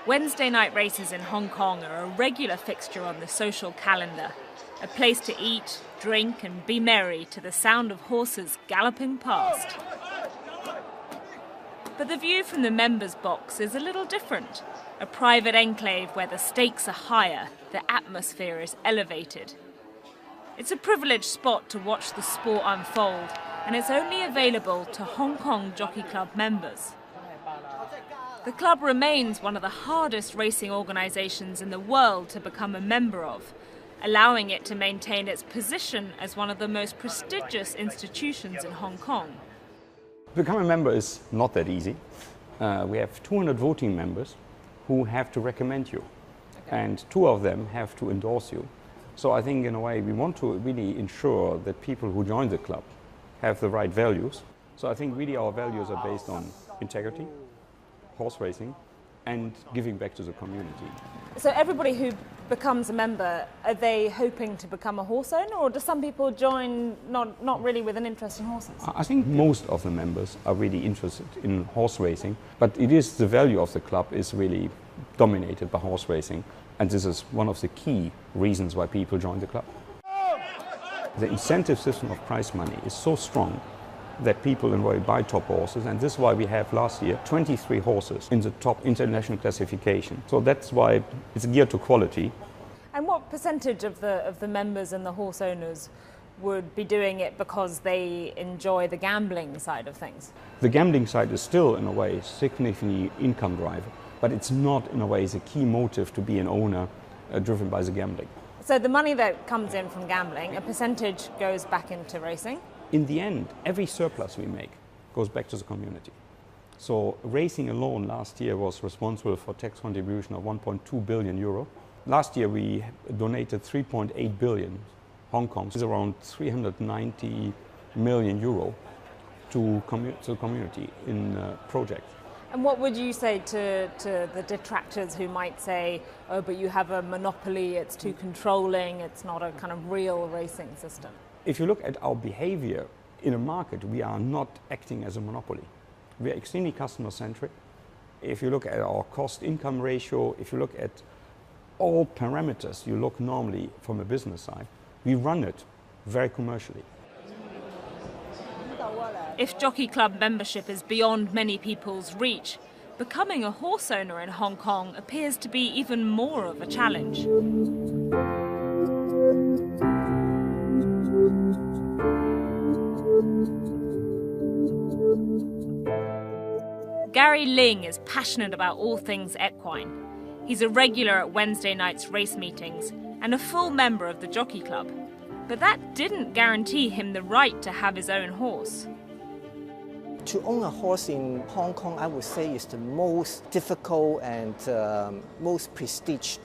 Wednesday night races in Hong Kong are a regular fixture on the social calendar, a place to eat, drink and be merry to the sound of horses galloping past. But the view from the members' box is a little different, a private enclave where the stakes are higher, the atmosphere is elevated. It's a privileged spot to watch the sport unfold, and it's only available to Hong Kong Jockey Club members. The club remains one of the hardest racing organisations in the world to become a member of, allowing it to maintain its position as one of the most prestigious institutions in Hong Kong. Becoming a member is not that easy. We have 200 voting members who have to recommend you, and 2 of them have to endorse you. So I think in a way we want to really ensure that people who join the club have the right values. So I think really our values are based on integrity, horse racing and giving back to the community. So everybody who becomes a member, are they hoping to become a horse owner, or do some people join not really with an interest in horses? I think most of the members are really interested in horse racing, but it is the value of the club is really dominated by horse racing, and this is one of the key reasons why people join the club. The incentive system of prize money is so strong that people enjoy buy top horses, and this is why we have last year 23 horses in the top international classification. So that's why it's geared to quality. And what percentage of the members and the horse owners would be doing it because they enjoy the gambling side of things? The gambling side is still in a way significantly income driver, but it's not in a way the key motive to be an owner driven by the gambling. So the money that comes in from gambling, a percentage goes back into racing? In the end, every surplus we make goes back to the community. So racing alone last year was responsible for tax contribution of 1.2 billion euro. Last year we donated 3.8 billion Hong Kong, which is around 390 million euro to the community in projects. And what would you say to the detractors who might say, oh, but you have a monopoly, it's too controlling, it's not a kind of real racing system? If you look at our behavior in a market, we are not acting as a monopoly. We are extremely customer-centric. If you look at our cost-income ratio, if you look at all parameters you look normally from a business side, we run it very commercially. If Jockey Club membership is beyond many people's reach, becoming a horse owner in Hong Kong appears to be even more of a challenge. Gary Ling is passionate about all things equine. He's a regular at Wednesday night's race meetings and a full member of the Jockey Club. But that didn't guarantee him the right to have his own horse. To own a horse in Hong Kong, I would say, is the most difficult and most prestige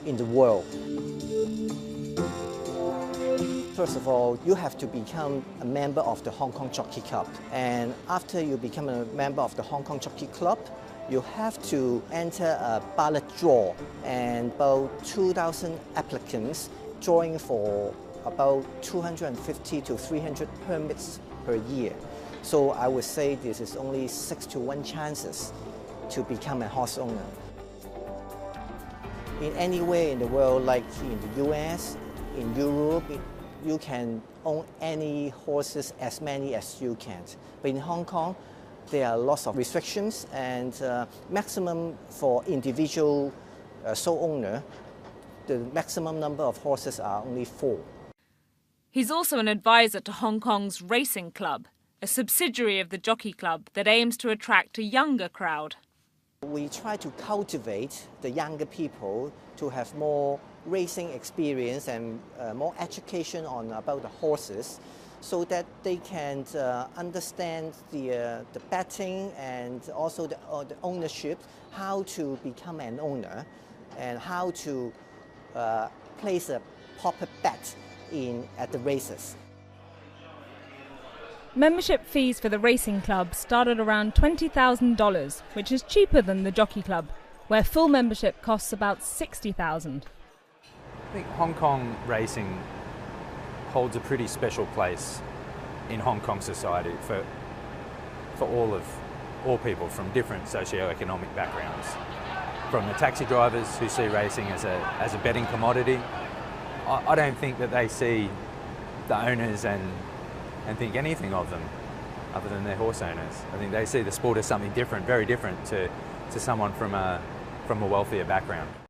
in the world. First of all, you have to become a member of the Hong Kong Jockey Club. And after you become a member of the Hong Kong Jockey Club, you have to enter a ballot draw. And about 2,000 applicants drawing for about 250 to 300 permits per year. So I would say this is only 6 to 1 chances to become a horse owner. In anywhere in the world, like in the US, in Europe, you can own any horses, as many as you can. But in Hong Kong, there are lots of restrictions, and maximum for individual sole owner, the maximum number of horses are only 4. He's also an advisor to Hong Kong's Racing Club, a subsidiary of the Jockey Club that aims to attract a younger crowd. We try to cultivate the younger people to have more racing experience and more education about the horses, so that they can understand the betting and also the ownership, how to become an owner and how to place a proper bet at the races. Membership fees for the racing club start at around $20,000, which is cheaper than the Jockey Club, where full membership costs about $60,000. I think Hong Kong racing holds a pretty special place in Hong Kong society for all people from different socio-economic backgrounds. from the taxi drivers who see racing as a betting commodity. I don't think that they see the owners and think anything of them other than their horse owners. I think they see the sport as something different, very different to someone from a wealthier background.